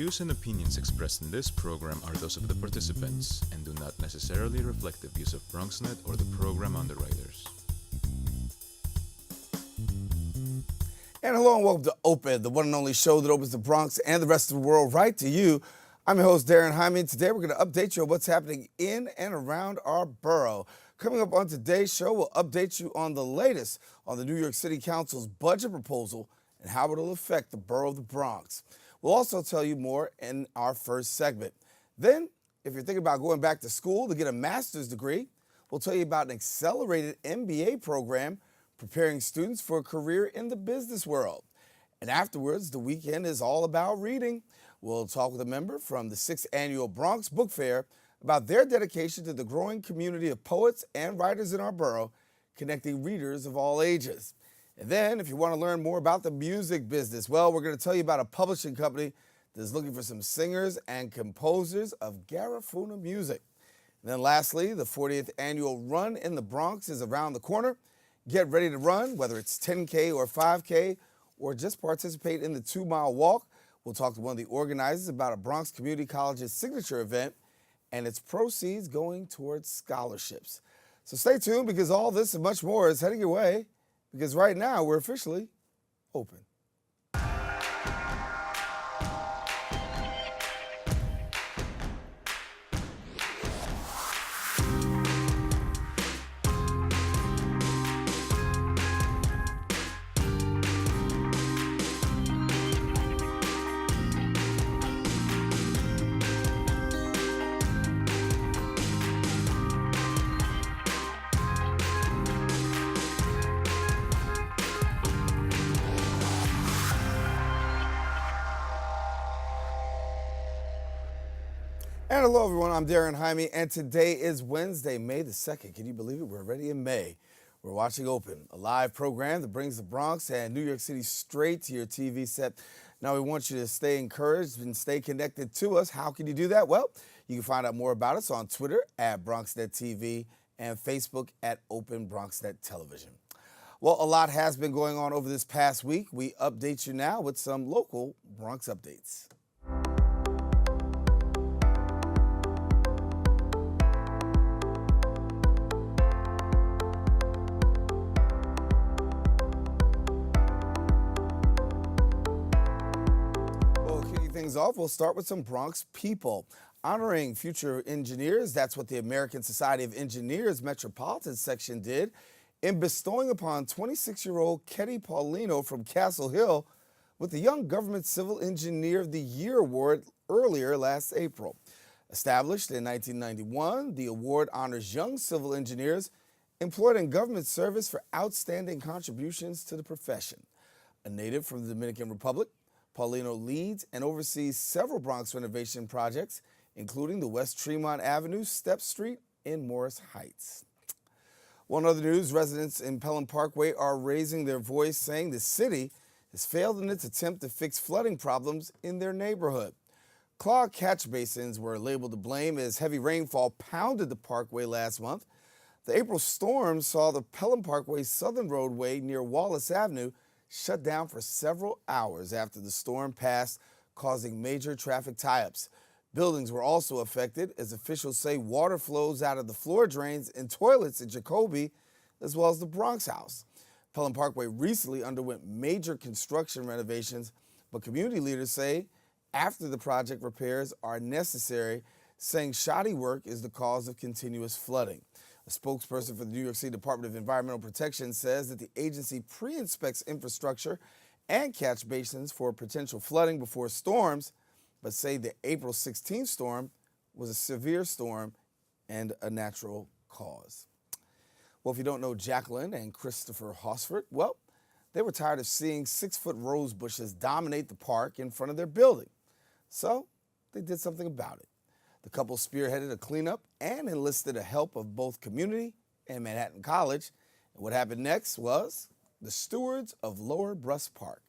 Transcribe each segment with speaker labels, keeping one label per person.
Speaker 1: views and opinions expressed in this program are those of the participants and do not necessarily reflect the views of Bronxnet or the program underwriters.
Speaker 2: And hello and welcome to Open, the one and only show that opens the Bronx and the rest of the world right to you. I'm your host, Daren Jaime, and today we're going to update you on what's happening in and around our borough. Coming up on today's show, we'll update you on the latest on the New York City Council's budget proposal and how it'll affect the borough of the Bronx. We'll also tell you more in our first segment. Then, if you're thinking about going back to school to get a master's degree, we'll tell you about an accelerated MBA program preparing students for a career in the business world. And afterwards, the weekend is all about reading. We'll talk with a member from the 6th Annual Bronx Book Fair about their dedication to the growing community of poets and writers in our borough, connecting readers of all ages. And then, if you want to learn more about the music business, well, we're going to tell you about a publishing company that's looking for some singers and composers of Garifuna music. And then lastly, the 40th Annual Run in the Bronx is around the corner. Get ready to run, whether it's 10K or 5K, or just participate in the 2-mile walk. We'll talk to one of the organizers about a Bronx Community College's signature event and its proceeds going towards scholarships. So stay tuned because all this and much more is heading your way, because right now we're officially open. And hello, everyone. I'm Daren Jaime, and today is Wednesday, May the 2nd. Can you believe it? We're already in May. We're watching Open, a live program that brings the Bronx and New York City straight to your TV set. Now, we want you to stay encouraged and stay connected to us. How can you do that? Well, you can find out more about us on Twitter at Bronxnet TV and Facebook at Open Bronxnet Television. Well, a lot has been going on over this past week. We update you now with some local Bronx updates. Things off, we'll start with some Bronx people. Honoring future engineers, that's what the American Society of Engineers Metropolitan Section did in bestowing upon 26-year-old Ketty Paulino from Castle Hill with the Young Government Civil Engineer of the Year Award earlier last April. Established in 1991, the award honors young civil engineers employed in government service for outstanding contributions to the profession. A native from the Dominican Republic, Paulino leads and oversees several Bronx renovation projects, including the West Tremont Avenue, Step Street, and Morris Heights. One other news, residents in Pelham Parkway are raising their voice, saying the city has failed in its attempt to fix flooding problems in their neighborhood. Clogged catch basins were labeled to blame as heavy rainfall pounded the parkway last month. The April storm saw the Pelham Parkway southern roadway near Wallace Avenue shut down for several hours after the storm passed, causing major traffic tie-ups. Buildings were also affected, as officials say water flows out of the floor drains and toilets in Jacoby, as well as the Bronx House. Pelham Parkway recently underwent major construction renovations, but community leaders say after the project repairs are necessary, saying shoddy work is the cause of continuous flooding. A spokesperson for the New York City Department of Environmental Protection says that the agency pre-inspects infrastructure and catch basins for potential flooding before storms, but say the April 16th storm was a severe storm and a natural cause. Well, if you don't know Jacqueline and Christopher Hosford, well, they were tired of seeing 6-foot rose bushes dominate the park in front of their building. So they did something about it. The couple spearheaded a cleanup and enlisted the help of both community and Manhattan College. And what happened next was the stewards of Lower Bruss Park.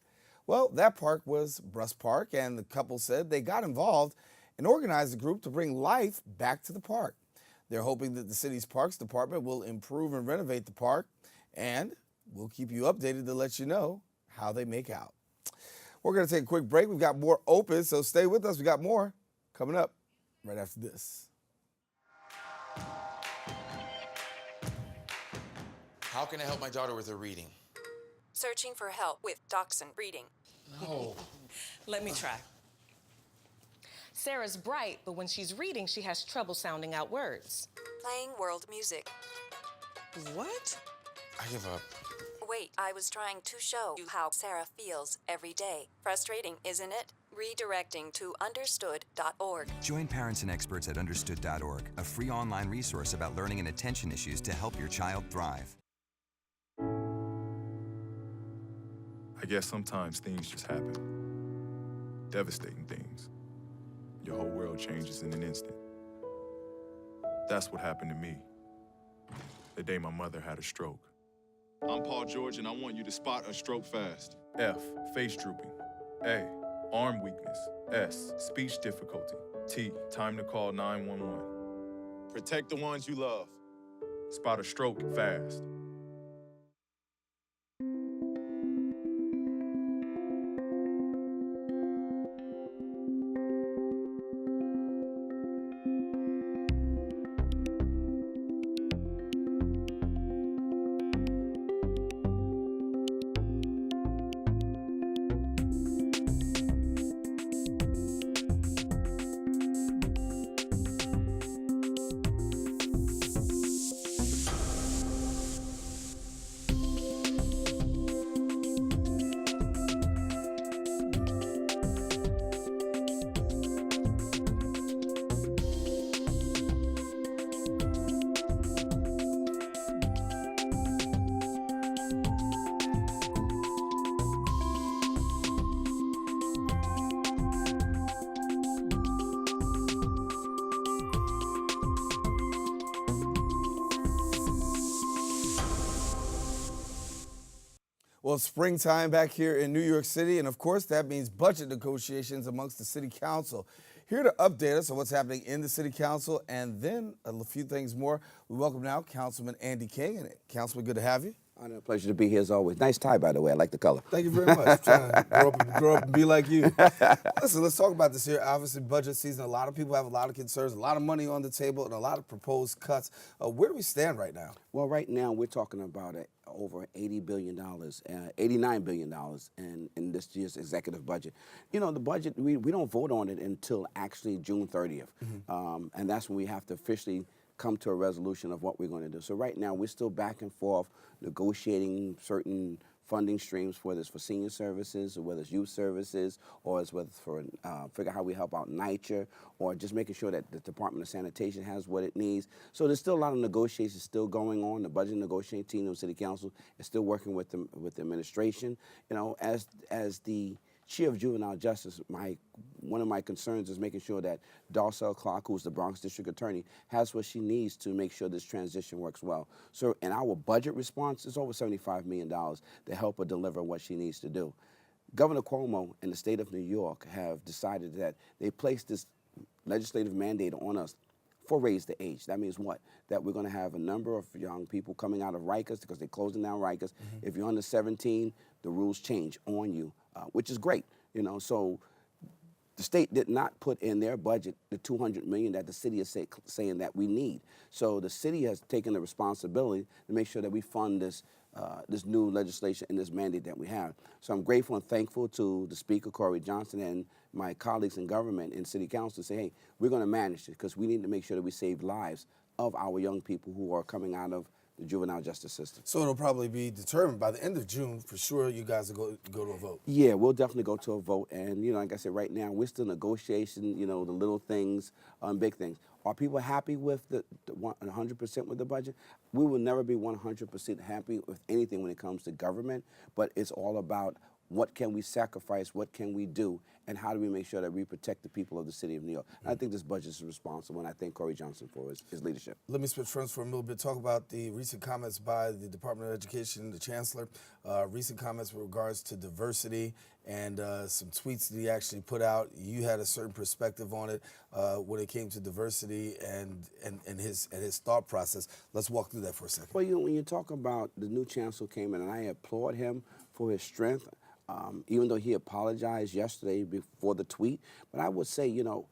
Speaker 2: Well, that park was Bruss Park, and the couple said they got involved and organized a group to bring life back to the park. They're hoping that the city's Parks Department will improve and renovate the park, and we'll keep you updated to let you know how they make out. We're going to take a quick break. We've got more open, so stay with us. We got more coming up right after this.
Speaker 3: How can I help my daughter with her reading?
Speaker 4: Searching for help with Dachshund breeding.
Speaker 3: No.
Speaker 5: Let me try. Sarah's bright, but when she's reading, she has trouble sounding out words.
Speaker 4: Playing world music.
Speaker 5: What?
Speaker 3: I give up.
Speaker 4: Wait, I was trying to show you how Sarah feels every day. Frustrating, isn't it? Redirecting to understood.org.
Speaker 6: Join parents and experts at understood.org, a free online resource about learning and attention issues to help your child thrive.
Speaker 7: I guess sometimes things just happen. Devastating things. Your whole world changes in an instant. That's what happened to me the day my mother had a stroke. I'm Paul George, and I want you to spot a stroke fast. F, face drooping. A, arm weakness. S, speech difficulty. T, time to call 911. Protect the ones you love. Spot a stroke fast.
Speaker 2: Well, springtime back here in New York City, and of course that means budget negotiations amongst the City Council. Here to update us on what's happening in the City Council and then a few things more, we welcome now Councilman Andy King. And Councilman, good to have you.
Speaker 8: Honor and pleasure to be here as always. Nice tie, by the way. I like the color.
Speaker 2: Thank you very much. Trying to grow up and be like you. Listen, let's talk about this here. Obviously, budget season. A lot of people have a lot of concerns, a lot of money on the table, and a lot of proposed cuts. Where do we stand right now?
Speaker 8: Well, right now we're talking about over $80 billion, $89 billion in this year's executive budget. You know, the budget, we don't vote on it until actually June 30th. And that's when we have to officially come to a resolution of what we're going to do. So right now we're still back and forth negotiating certain funding streams, whether it's for senior services or whether it's youth services or it's whether it's for figure out how we help out NYCHA or just making sure that the Department of Sanitation has what it needs. So there's still a lot of negotiations still going on. The budget negotiating team of the City Council is still working with the administration. You know, as the Chair of Juvenile Justice, one of my concerns is making sure that Darcel Clark, who's the Bronx District Attorney, has what she needs to make sure this transition works well. So in our budget response, it's over $75 million to help her deliver what she needs to do. Governor Cuomo and the state of New York have decided that they placed this legislative mandate on us for raise the age. That means what? That we're going to have a number of young people coming out of Rikers because they're closing down Rikers. If you're under 17, the rules change on you, which is great. You know, so the state did not put in their budget the $200 million that the city is saying that we need. So the city has taken the responsibility to make sure that we fund this new legislation and this mandate that we have. So I'm grateful and thankful to the Speaker, Corey Johnson, and my colleagues in government and City Council to say, hey, we're going to manage it because we need to make sure that we save lives of our young people who are coming out of the juvenile justice system.
Speaker 2: So it'll probably be determined by the end of June, for sure, you guys will go to a vote.
Speaker 8: Yeah, we'll definitely go to a vote. And, you know, like I said, right now, we're still negotiating, you know, the little things, big things. Are people happy with the 100% with the budget? We will never be 100% happy with anything when it comes to government, but it's all about what can we sacrifice, what can we do, and how do we make sure that we protect the people of the city of New York. And I think this budget is responsible, and I thank Corey Johnson for his leadership.
Speaker 2: Let me switch fronts for a little bit, talk about the recent comments by the Department of Education, the Chancellor, recent comments with regards to diversity and some tweets that he actually put out. You had a certain perspective on it when it came to diversity and his thought process. Let's walk through that for a second.
Speaker 8: Well, you know, when you talk about the new Chancellor came in, and I applaud him for his strength, even though he apologized yesterday before the tweet. But I would say, you know,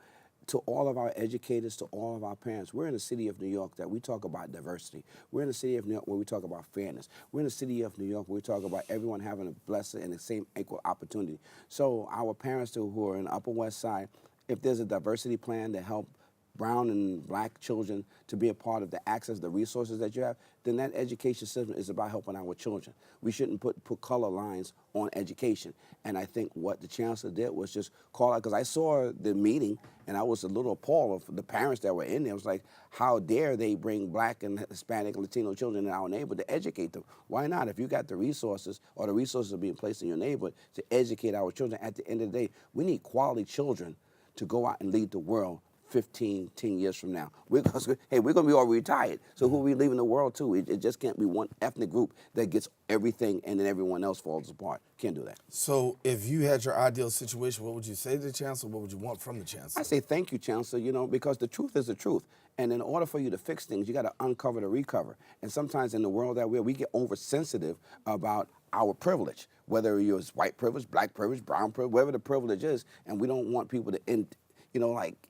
Speaker 8: to all of our educators, to all of our parents, we're in the city of New York that we talk about diversity. We're in the city of New York where we talk about fairness. We're in the city of New York where we talk about everyone having a blessed and the same equal opportunity. So our parents who are in the Upper West Side, if there's a diversity plan to help brown and black children to be a part of the access, the resources that you have, then that education system is about helping our children. We shouldn't put color lines on education. And I think what the chancellor did was just call out, because I saw the meeting and I was a little appalled of the parents that were in there. It was like, how dare they bring black and Hispanic and Latino children in our neighborhood to educate them? Why not? If you got the resources, or the resources are being placed in your neighborhood to educate our children, at the end of the day, we need quality children to go out and lead the world 15, 10 years from now. We're going to be all retired. So who are we leaving the world to? It just can't be one ethnic group that gets everything and then everyone else falls apart. Can't do that.
Speaker 2: So if you had your ideal situation, what would you say to the chancellor? What would you want from the chancellor?
Speaker 8: I say thank you, Chancellor, you know, because the truth is the truth. And in order for you to fix things, you got to uncover to recover. And sometimes in the world that we get oversensitive about our privilege, whether you're white privilege, black privilege, brown privilege, whatever the privilege is, and we don't want people to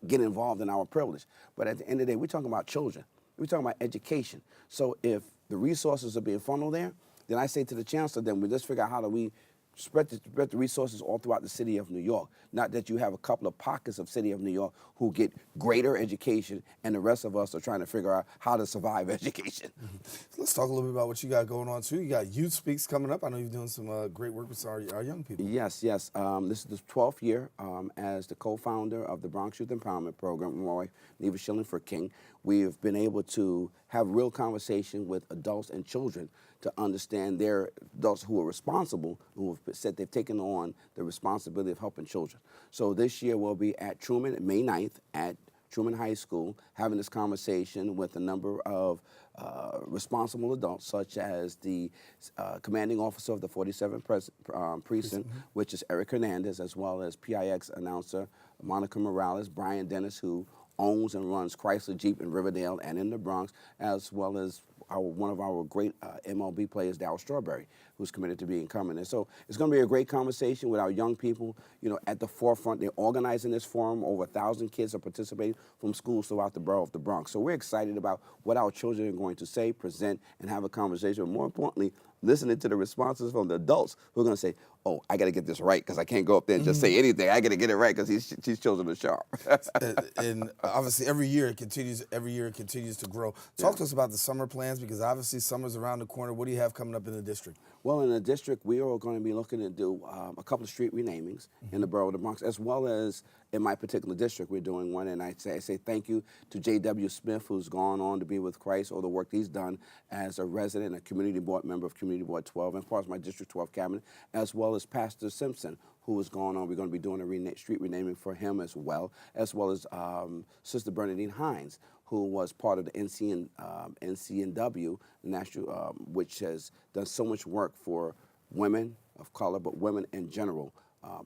Speaker 8: get involved in our privilege. But at the end of the day, we're talking about children. We're talking about education. So if the resources are being funneled there, then I say to the chancellor, then we just figure out how do we spread the resources all throughout the city of New York. Not that you have a couple of pockets of city of New York who get greater education and the rest of us are trying to figure out how to survive education.
Speaker 2: Let's talk a little bit about what you got going on too. You got Youth Speaks coming up. I know you're doing some great work with our young people.
Speaker 8: Yes. This is the 12th year as the co-founder of the Bronx Youth Empowerment Program with my wife, Neva Schilling King. We've been able to have real conversation with adults and children to understand their adults who are responsible, who have said they've taken on the responsibility of helping children. So this year we'll be at Truman, May 9th, at Truman High School, having this conversation with a number of responsible adults, such as the commanding officer of the 47th precinct, which is Eric Hernandez, as well as PIX announcer Monica Morales, Brian Dennis, who owns and runs Chrysler Jeep in Riverdale and in the Bronx, as well as one of our great MLB players, Darryl Strawberry, who's committed to being coming. And so it's going to be a great conversation with our young people, you know, at the forefront. They're organizing this forum. Over 1,000 kids are participating from schools throughout the borough of the Bronx. So we're excited about what our children are going to say, present, and have a conversation. But more importantly, listening to the responses from the adults who are going to say, oh, I got to get this right because I can't go up there and just say anything. I got to get it right because these children are sharp.
Speaker 2: and obviously every year it continues to grow. Talk to us about the summer plans, because obviously summer's around the corner. What do you have coming up in the district?
Speaker 8: Well, in the district, we are going to be looking to do a couple of street renamings in the borough of the Bronx, as well as in my particular district, we're doing one. And I say thank you to J.W. Smith, who's gone on to be with Christ, all the work he's done as a resident, a community board member of Community Board 12, and part of my District 12 cabinet, as well as Pastor Simpson, who is going on. We're going to be doing a street renaming for him as well as Sister Bernadine Hines, who was part of the NCNW, national, which has done so much work for women of color, but women in general,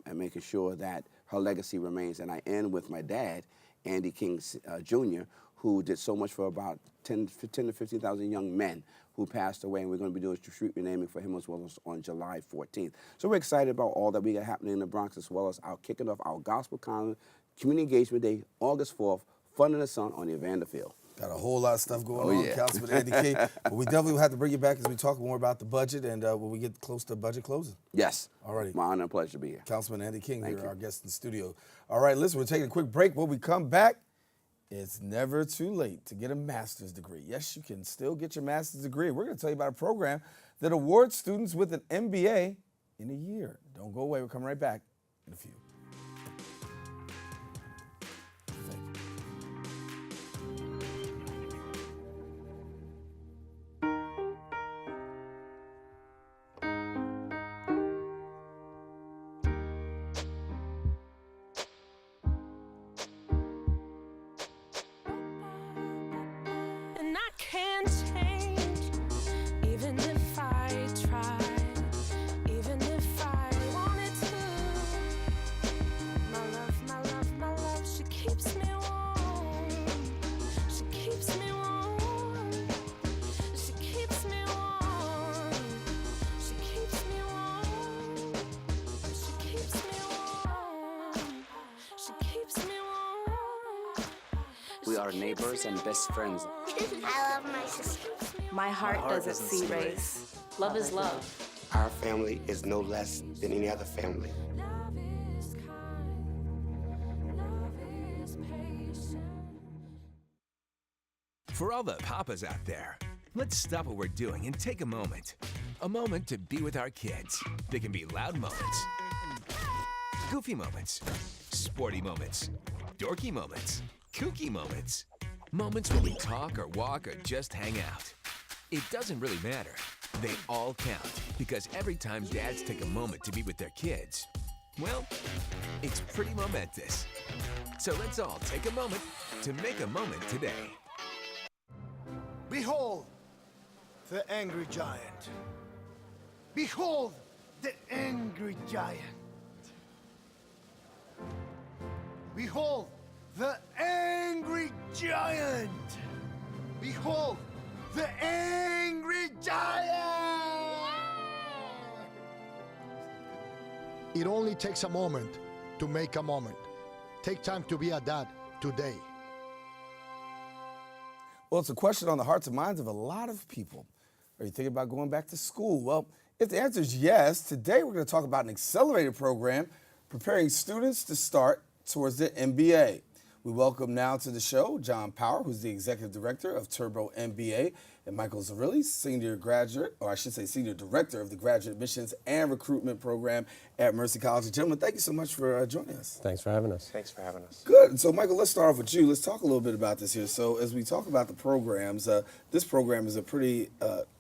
Speaker 8: and making sure that her legacy remains. And I end with my dad, Andy King Jr., who did so much for about 10 to 15,000 young men who passed away, and we're going to be doing a street renaming for him as well as on July 14th. So we're excited about all that we got happening in the Bronx, as well as our kicking off our Gospel Community Engagement Day, August 4th, Fun in the Sun on the Evander Field.
Speaker 2: Got a whole lot of stuff going on, Councilman Andy King. But we definitely will have to bring you back as we talk more about the budget and when we get close to budget closing.
Speaker 8: Yes.
Speaker 2: All righty.
Speaker 8: My honor and pleasure to be here.
Speaker 2: Councilman Andy King
Speaker 8: Thank
Speaker 2: here,
Speaker 8: you.
Speaker 2: our guest in the studio. All right, listen, we're taking a quick break. When we come back, it's never too late to get a master's degree. Yes, you can still get your master's degree. We're going to tell you about a program that awards students with an MBA in a year. Don't go away. We're coming right back in a few.
Speaker 9: And I can't change, even if I tried, even if I wanted to.
Speaker 10: We are neighbors and best friends.
Speaker 9: I love my sister.
Speaker 11: My heart doesn't see race. Love is love.
Speaker 12: Our family is no less than any other family.
Speaker 13: For all the papas out there, let's stop what we're doing and take a moment. A moment to be with our kids. They can be loud moments, goofy moments, sporty moments, dorky moments, kooky moments. Moments when we talk or walk or just hang out. It doesn't really matter. They all count because every time dads take a moment to be with their kids, well, it's pretty momentous. So let's all take a moment to make a moment today.
Speaker 14: Behold the angry giant. Behold the angry giant. Behold the angry giant. Behold the angry giant. It only takes a moment to make a moment. Take time to be a dad today.
Speaker 2: Well, it's a question on the hearts and minds of a lot of people. Are you thinking about going back to school? Well, if the answer is yes, today we're going to talk about an accelerated program preparing students to start towards their MBA. We welcome now to the show John Power, who's the Executive Director of Turbo MBA, and Michael Zarrilli, Senior Director of the Graduate Admissions and Recruitment Program at Mercy College. Gentlemen, thank you so much for joining us.
Speaker 15: Thanks for having us.
Speaker 3: Thanks for having us.
Speaker 2: Good. So, Michael, let's start off with you. Let's talk a little bit about this here. So, as we talk about the programs, this program is a pretty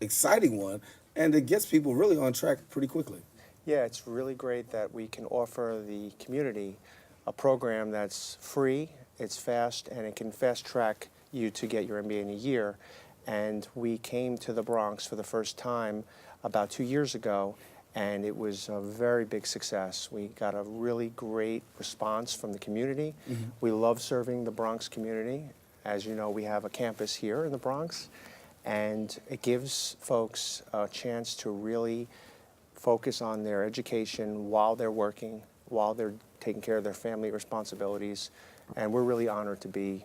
Speaker 2: exciting one, and it gets people really on track pretty quickly.
Speaker 16: Yeah, it's really great that we can offer the community a program that's free, it's fast, and it can fast track you to get your MBA in a year. And we came to the Bronx for the first time about 2 years ago, and it was a very big success. We got a really great response from the community. Mm-hmm. We love serving the Bronx community. As you know, we have a campus here in the Bronx, and it gives folks a chance to really focus on their education while they're working, while they're taking care of their family responsibilities, and we're really honored to be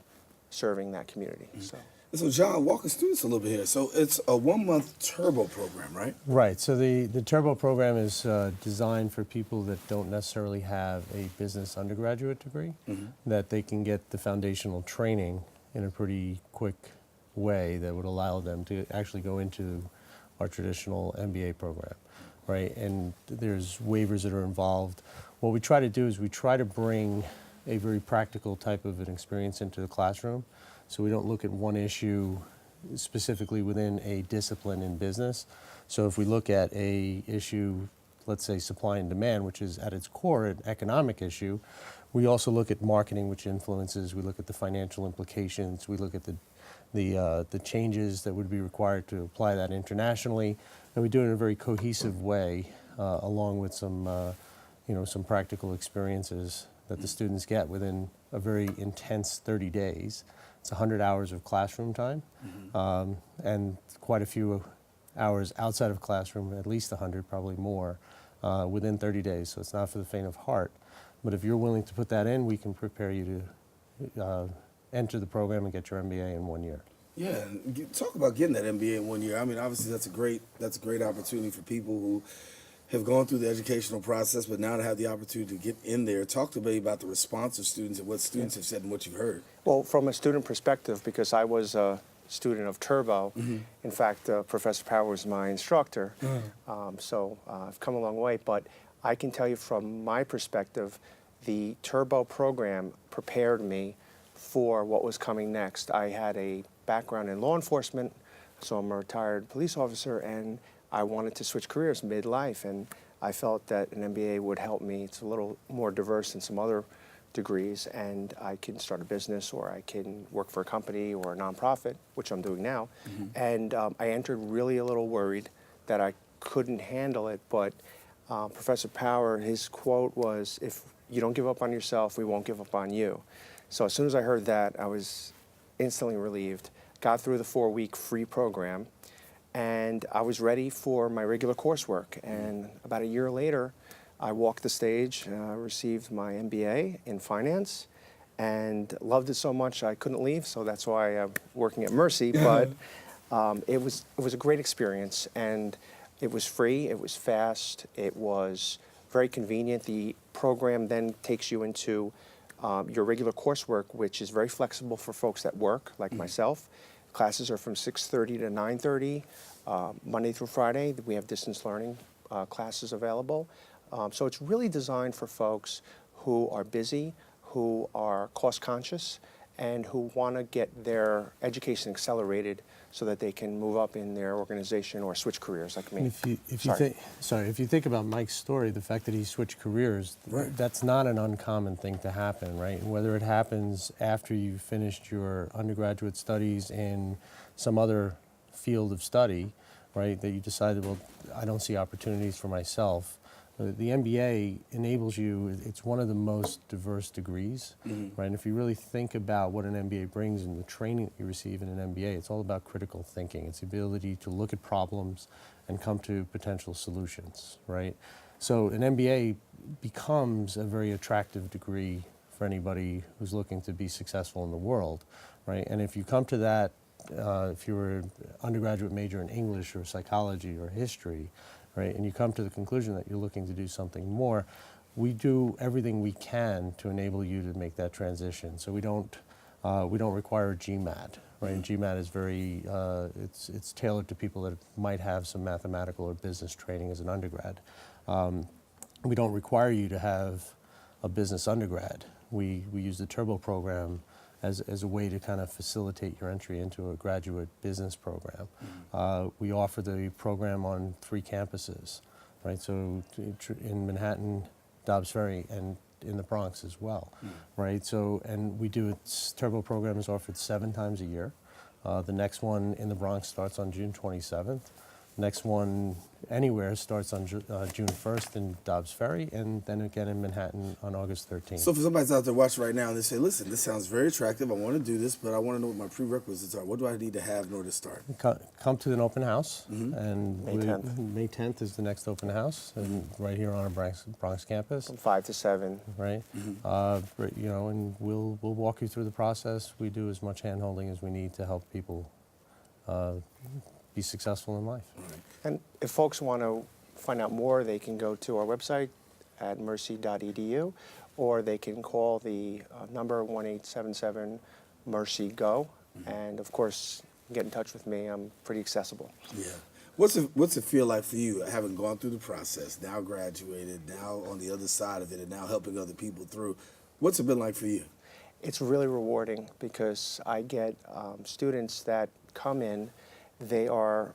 Speaker 16: serving that community. Mm-hmm.
Speaker 2: So, John, walk us through this a little bit here. So it's a 1-month Turbo program, right?
Speaker 15: Right. So the Turbo program is designed for people that don't necessarily have a business undergraduate degree, mm-hmm. that they can get the foundational training in a pretty quick way that would allow them to actually go into our traditional MBA program, right? And there's waivers that are involved. What we try to do is we try to bring a very practical type of an experience into the classroom. So we don't look at one issue specifically within a discipline in business. So if we look at a issue, let's say supply and demand, which is at its core an economic issue, we also look at marketing, which influences, we look at the financial implications, we look at the changes that would be required to apply that internationally, and we do it in a very cohesive way, along with some practical experiences that the students get within a very intense 30 days. It's 100 hours of classroom time, mm-hmm. And quite a few hours outside of classroom, at least 100, probably more, within 30 days. So it's not for the faint of heart. But if you're willing to put that in, we can prepare you to enter the program and get your MBA in 1 year.
Speaker 2: Yeah, and talk about getting that MBA in 1 year. I mean, obviously that's a great opportunity for people who have gone through the educational process, but now to have the opportunity to get in there. Talk to me about the response of students and what students have said and what you've heard.
Speaker 16: Well, from a student perspective, because I was a student of Turbo, mm-hmm. in fact, Professor Power was my instructor, so I've come a long way. But I can tell you from my perspective, the Turbo program prepared me for what was coming next. I had a background in law enforcement, so I'm a retired police officer, and I wanted to switch careers midlife, and I felt that an MBA would help me. It's a little more diverse than some other degrees, and I can start a business, or I can work for a company or a nonprofit, which I'm doing now. Mm-hmm. And I entered really a little worried that I couldn't handle it, but Professor Power, his quote was, "If you don't give up on yourself, we won't give up on you." So as soon as I heard that, I was instantly relieved. Got through the 4-week free program, and I was ready for my regular coursework. And about a year later, I walked the stage, received my MBA in finance, and loved it so much I couldn't leave. So that's why I'm working at Mercy. But it was a great experience, and it was free. It was fast. It was very convenient. The program then takes you into your regular coursework, which is very flexible for folks that work, like myself. Classes are from 6:30 to 9:30, Monday through Friday. We have distance learning classes available. So it's really designed for folks who are busy, who are cost conscious, and who want to get their education accelerated so that they can move up in their organization or switch careers like me.
Speaker 15: If you think about Mike's story, the fact that he switched careers, that's not an uncommon thing to happen, right? Whether it happens after you've finished your undergraduate studies in some other field of study, right, that you decided, well, I don't see opportunities for myself. The MBA enables you, it's one of the most diverse degrees, right? And if you really think about what an MBA brings and the training that you receive in an MBA, it's all about critical thinking. It's the ability to look at problems and come to potential solutions, right? So an MBA becomes a very attractive degree for anybody who's looking to be successful in the world, right? And if you come to that, if you were an undergraduate major in English or psychology or history, right, and you come to the conclusion that you're looking to do something more, we do everything we can to enable you to make that transition. So we don't require GMAT, right? And GMAT is very, it's tailored to people that might have some mathematical or business training as an undergrad. We don't require you to have a business undergrad. We use the Turbo program as a way to kind of facilitate your entry into a graduate business program. We offer the program on 3 campuses, right? So in Manhattan, Dobbs Ferry, and in the Bronx as well, right? So, and we do it, Turbo program is offered 7 times a year. The next one in the Bronx starts on June 27th. Next one anywhere starts on June 1st in Dobbs Ferry, and then again in Manhattan on August 13th.
Speaker 2: So for somebody's out there watching right now and they say, listen, this sounds very attractive, I want to do this, but I want to know what my prerequisites are. What do I need to have in order to start?
Speaker 15: Come to an open house, and May 10th is the next open house, and right here on our Bronx campus.
Speaker 16: From 5 to 7.
Speaker 15: Right. You know, and we'll walk you through the process. We do as much hand-holding as we need to help people be successful in life.
Speaker 16: And if folks want to find out more, they can go to our website at mercy.edu, or they can call the number 1-877-MERCY-GO, and of course, get in touch with me. I'm pretty accessible.
Speaker 2: Yeah. What's it feel like for you, having gone through the process, now graduated, now on the other side of it, and now helping other people through? What's it been like for you?
Speaker 16: It's really rewarding because I get students that come in. They are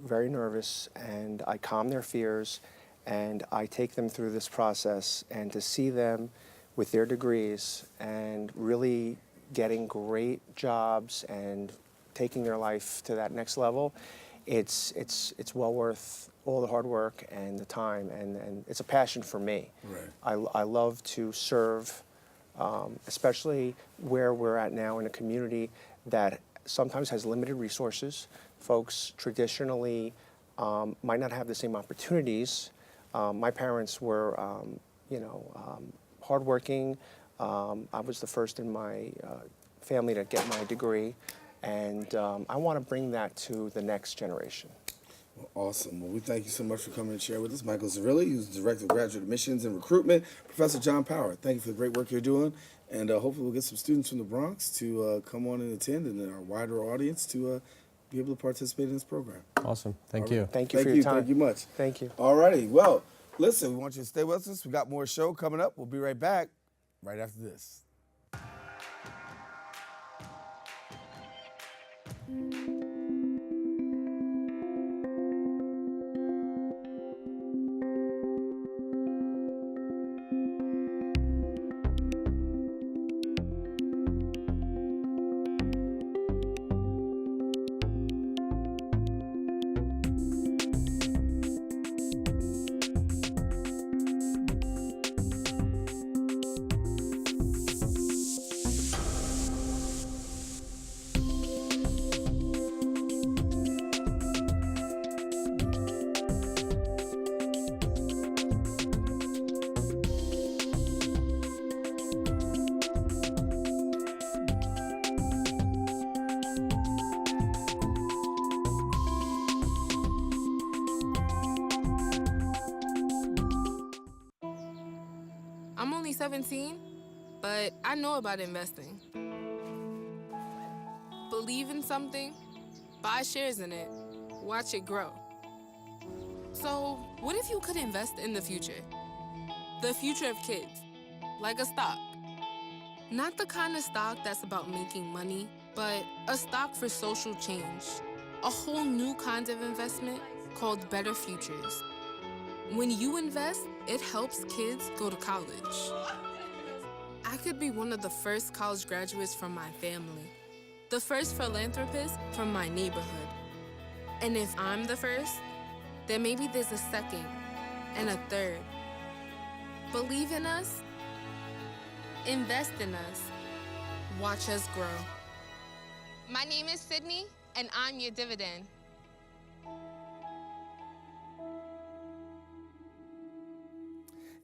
Speaker 16: very nervous, and I calm their fears, and I take them through this process, and to see them with their degrees and really getting great jobs and taking their life to that next level, it's well worth all the hard work and the time, and it's a passion for me.
Speaker 2: Right.
Speaker 16: I love to serve, especially where we're at now in a community that sometimes has limited resources. Folks traditionally might not have the same opportunities. My parents were, hardworking. I was the first in my family to get my degree, and I want to bring that to the next generation.
Speaker 2: Well, awesome. Well, we thank you so much for coming and sharing with us. Michael Zarrilli, who's the Director of Graduate Admissions and Recruitment. Professor John Power, thank you for the great work you're doing. And hopefully we'll get some students from the Bronx to come on and attend, and our wider audience to be able to participate in this program.
Speaker 15: Awesome. Thank you.
Speaker 16: Thank you for your time.
Speaker 2: Thank you much.
Speaker 16: Thank you.
Speaker 2: All righty. Well, listen, we want you to stay with us. We got more show coming up. We'll be right back right after this.
Speaker 17: 17, but I know about investing. Believe in something, buy shares in it, watch it grow. So, what if you could invest in the future? The future of kids, like a stock. Not the kind of stock that's about making money, but a stock for social change. A whole new kind of investment called Better Futures. When you invest, it helps kids go to college. I could be one of the first college graduates from my family, the first philanthropist from my neighborhood. And if I'm the first, then maybe there's a second and a third. Believe in us, invest in us, watch us grow. My name is Sydney, and I'm your dividend.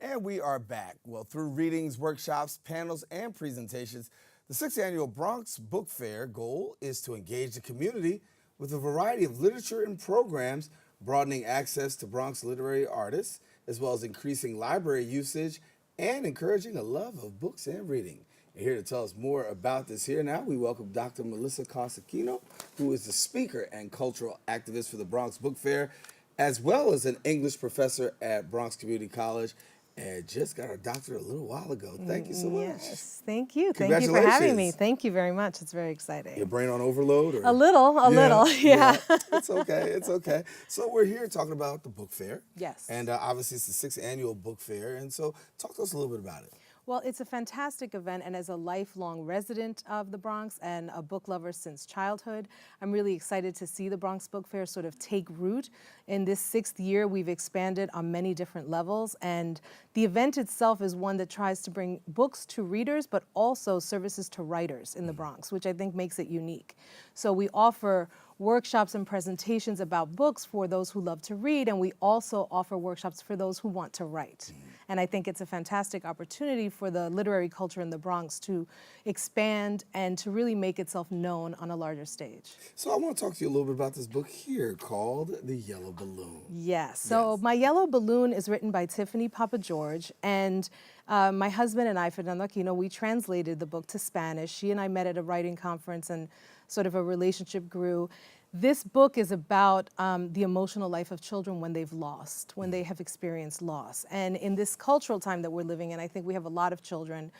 Speaker 2: And we are back. Well, through readings, workshops, panels, and presentations, the 6th Annual Bronx Book Fair goal is to engage the community with a variety of literature and programs, broadening access to Bronx literary artists, as well as increasing library usage and encouraging a love of books and reading. And here to tell us more about this here now, we welcome Dr. Melissa Coss Aquino, who is the speaker and cultural activist for the Bronx Book Fair, as well as an English professor at Bronx Community College, and just got her doctorate a little while ago. Thank you so much.
Speaker 18: Yes, thank you. Thank you for having me. Thank you very much. It's very exciting.
Speaker 2: Your brain on overload? Or?
Speaker 18: A little, yeah.
Speaker 2: It's okay, it's okay. So we're here talking about the book fair.
Speaker 18: Yes.
Speaker 2: And obviously it's the 6th Annual Book Fair. And so talk to us a little bit about it.
Speaker 18: Well, it's a fantastic event, and as a lifelong resident of the Bronx and a book lover since childhood, I'm really excited to see the Bronx Book Fair sort of take root. In this 6th year, we've expanded on many different levels, and the event itself is one that tries to bring books to readers, but also services to writers in the Bronx, which I think makes it unique. So we offer workshops and presentations about books for those who love to read, and we also offer workshops for those who want to write. And I think it's a fantastic opportunity for the literary culture in the Bronx to expand and to really make itself known on a larger stage.
Speaker 2: So I want to talk to you a little bit about this book here called The Yellow Balloon.
Speaker 18: Yes. So My Yellow Balloon is written by Tiffany Papageorge, and my husband and I, Fernando Aquino, we translated the book to Spanish. She and I met at a writing conference, and sort of a relationship grew. This book is about the emotional life of children when they've lost, when they have experienced loss. And in this cultural time that we're living in, I think we have a lot of children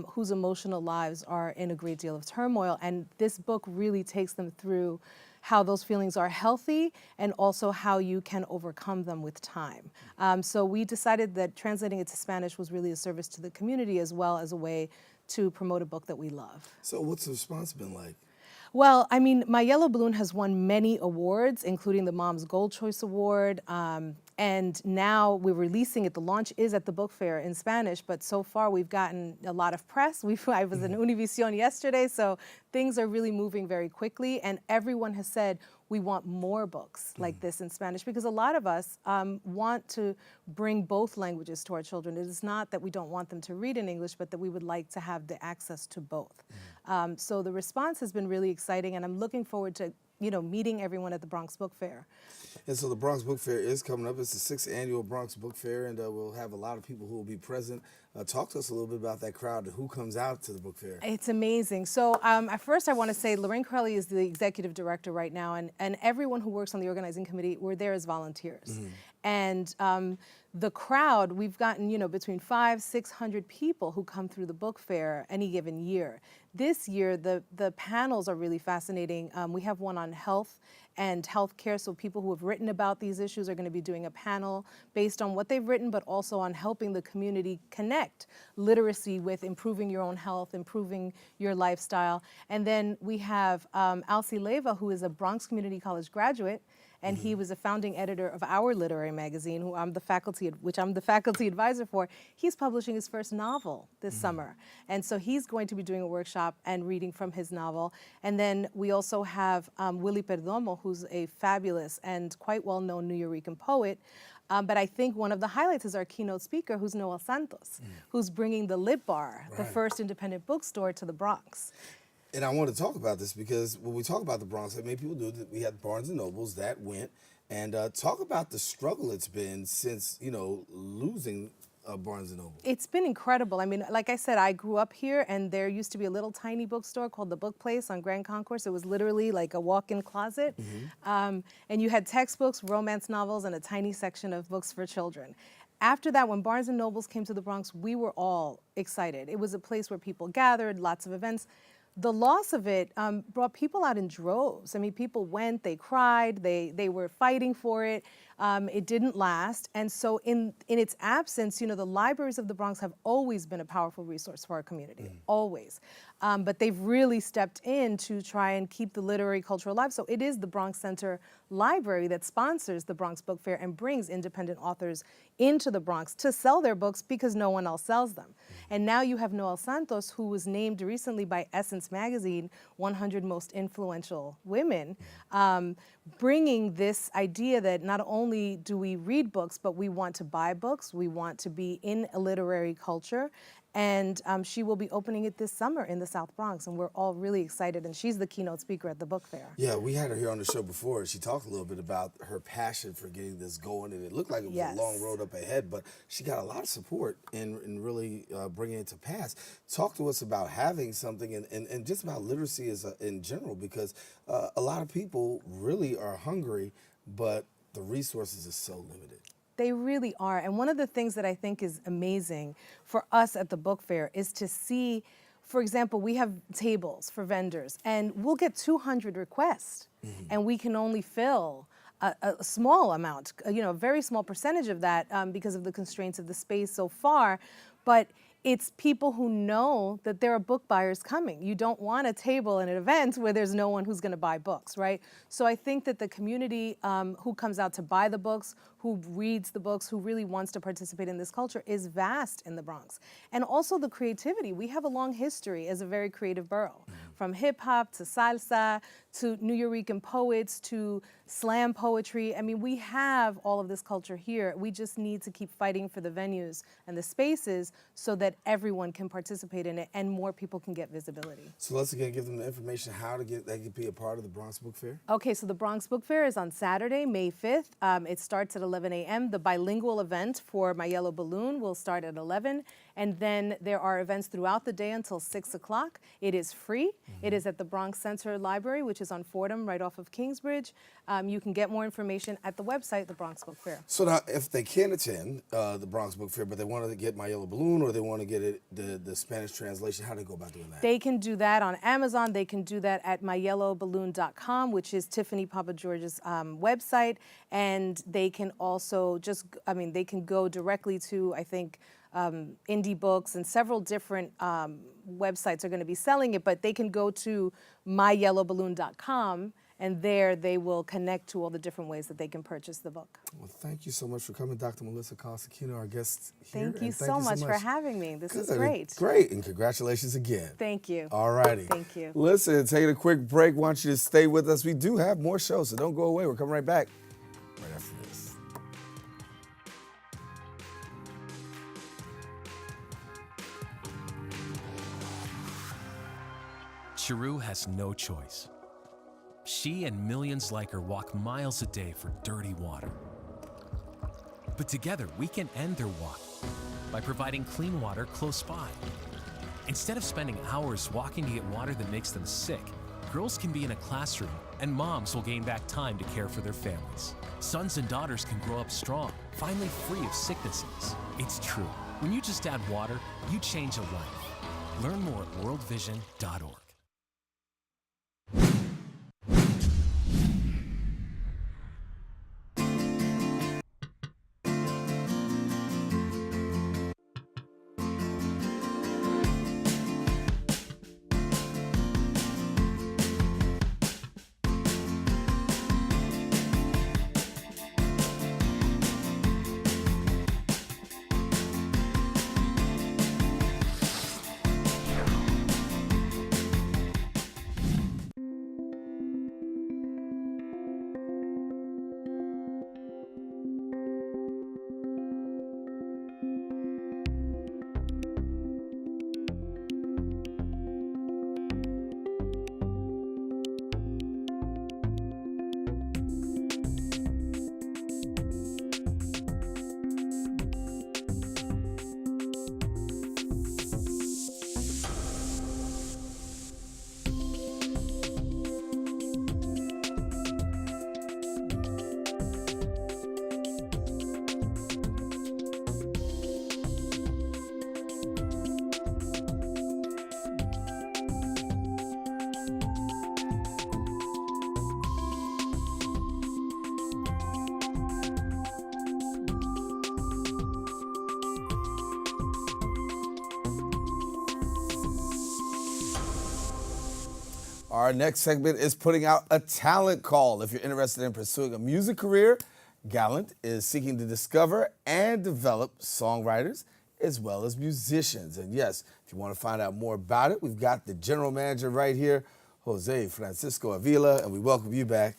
Speaker 18: whose emotional lives are in a great deal of turmoil. And this book really takes them through how those feelings are healthy and also how you can overcome them with time. So we decided that translating it to Spanish was really a service to the community as well as a way to promote a book that we love.
Speaker 2: So what's the response been like?
Speaker 18: Well, I mean, My Yellow Balloon has won many awards, including the Mom's Gold Choice Award, and now we're releasing it. The launch is at the book fair in Spanish, but so far we've gotten a lot of press. I was in Univision yesterday, so things are really moving very quickly, and everyone has said, we want more books like this in Spanish, because a lot of us want to bring both languages to our children. It is not that we don't want them to read in English, but that we would like to have the access to both. So the response has been really exciting, and I'm looking forward to meeting everyone at the Bronx Book Fair.
Speaker 2: And so the Bronx Book Fair is coming up. It's the 6th Annual Bronx Book Fair, and we'll have a lot of people who will be present. Talk to us a little bit about that crowd and who comes out to the book fair.
Speaker 18: It's amazing. So at first I want to say Lorraine Crowley is the executive director right now, and everyone who works on the organizing committee, we're there as volunteers. And the crowd, we've gotten, between 500-600 people who come through the book fair any given year. This year, the panels are really fascinating. We have one on health and healthcare, so people who have written about these issues are going to be doing a panel based on what they've written, but also on helping the community connect literacy with improving your own health, improving your lifestyle. And then we have Alcy Leyva, who is a Bronx Community College graduate, and he was a founding editor of our literary magazine, which I'm the faculty advisor for. He's publishing his first novel this summer. And so he's going to be doing a workshop and reading from his novel. And then we also have Willie Perdomo, who's a fabulous and quite well-known Nuyorican poet. But I think one of the highlights is our keynote speaker, who's Noel Santos, who's bringing the Lit Bar, the first independent bookstore, to the Bronx.
Speaker 2: And I want to talk about this because when we talk about the Bronx, many people do, we had Barnes & Nobles that went, and talk about the struggle it's been since, losing Barnes & Noble?
Speaker 18: It's been incredible. I mean, like I said, I grew up here, and there used to be a little tiny bookstore called The Book Place on Grand Concourse. It was literally like a walk-in closet. And you had textbooks, romance novels, and a tiny section of books for children. After that, when Barnes & Nobles came to the Bronx, we were all excited. It was a place where people gathered, lots of events. The loss of it brought people out in droves. I mean, people went, they cried, they were fighting for it. It didn't last. And so in its absence, you know, the libraries of the Bronx have always been a powerful resource for our community, always. But they've really stepped in to try and keep the literary culture alive. So it is the Bronx Center Library that sponsors the Bronx Book Fair and brings independent authors into the Bronx to sell their books because no one else sells them. And now you have Noel Santos, who was named recently by Essence Magazine 100 Most Influential Women, bringing this idea that not only do we read books, but we want to buy books, we want to be in a literary culture. And she will be opening it this summer in the South Bronx, and we're all really excited. And she's the keynote speaker at the book fair.
Speaker 2: Yeah, we had her here on the show before. She talked a little bit about her passion for getting this going, and it looked like it was a long road up ahead, but she got a lot of support in really bringing it to pass. Talk to us about having something and just about literacy in general, because a lot of people really are hungry, but the resources are so limited.
Speaker 18: They really are. And one of the things that I think is amazing for us at the book fair is to see, for example, we have tables for vendors, and we'll get 200 requests, and we can only fill a small amount, you know, a very small percentage of that because of the constraints of the space so far. But it's people who know that there are book buyers coming. You don't want a table at an event where there's no one who's going to buy books, right? So I think that the community who comes out to buy the books, who reads the books, who really wants to participate in this culture is vast in the Bronx. And also the creativity. We have a long history as a very creative borough, from hip hop to salsa to Nuyorican poets to slam poetry. I mean, we have all of this culture here. We just need to keep fighting for the venues and the spaces so that everyone can participate in it and more people can get visibility.
Speaker 2: So let's again give them the information how to get, they can be a part of the Bronx Book Fair.
Speaker 18: Okay, so the Bronx Book Fair is on Saturday, May 5th. It starts at 11 a.m. The bilingual event for My Yellow Balloon will start at 11. And then there are events throughout the day until 6 o'clock. It is free. It is at the Bronx Center Library, which is on Fordham, right off of Kingsbridge. You can get more information at the website, the Bronx Book Fair.
Speaker 2: So now, if they can't attend the Bronx Book Fair, but they want to get My Yellow Balloon or they want to get the Spanish translation, how do they go about doing that?
Speaker 18: They can do that on Amazon. They can do that at myyellowballoon.com, which is Tiffany Papageorge's website. And they can also just, I mean, they can go directly to, I think, indie books and several different websites are going to be selling it, but they can go to myyellowballoon.com and there they will connect to all the different ways that they can purchase the book.
Speaker 2: Well, thank you so much for coming, Dr. Melissa Coss Aquino, our guest here.
Speaker 18: Thank you so much for having me. This is great.
Speaker 2: Great, and congratulations again.
Speaker 18: Thank you.
Speaker 2: All righty.
Speaker 18: Thank you.
Speaker 2: Listen, taking a quick break. Want you to stay with us. We do have more shows, so don't go away. We're coming right back right after this.
Speaker 19: Chiru has no choice. She and millions like her walk miles a day for dirty water. But together, we can end their walk by providing clean water close by. Instead of spending hours walking to get water that makes them sick, girls can be in a classroom and moms will gain back time to care for their families. Sons and daughters can grow up strong, finally free of sicknesses. It's true. When you just add water, you change a life. Learn more at worldvision.org.
Speaker 2: Our next segment is putting out a talent call. If you're interested in pursuing a music career, Galent is seeking to discover and develop songwriters as well as musicians. And yes, if you want to find out more about it, we've got the general manager right here, Jose Francisco Avila, and we welcome you back.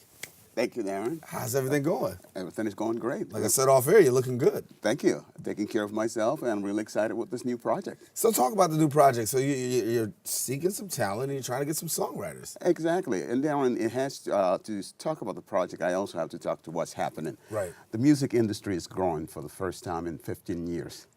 Speaker 20: Thank you, Daren.
Speaker 2: How's everything going?
Speaker 20: Everything is going great.
Speaker 2: Like I said off air, you're looking good.
Speaker 20: Thank you. Taking care of myself, and I'm really excited with this new project.
Speaker 2: So talk about the new project. So you're seeking some talent, and you're trying to get some songwriters.
Speaker 20: Exactly. And Daren, it has to talk about the project, I also have to talk to what's happening.
Speaker 2: Right.
Speaker 20: The music industry is growing for the first time in 15 years.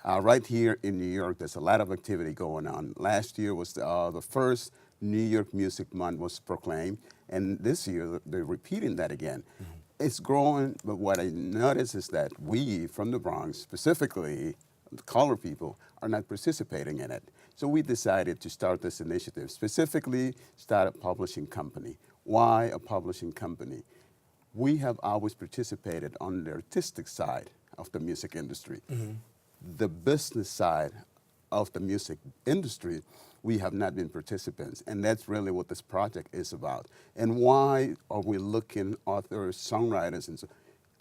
Speaker 20: Right here in New York, there's a lot of activity going on. Last year was the first New York Music Month was proclaimed, and this year they're repeating that again. Mm-hmm. It's growing, but what I notice is that we from the Bronx, specifically the colored people, are not participating in it. So we decided to start this initiative, specifically start a publishing company. Why a publishing company? We have always participated on the artistic side of the music industry. Mm-hmm. The business side of the music industry, we have not been participants, and that's really what this project is about. And why are we looking authors, songwriters, and so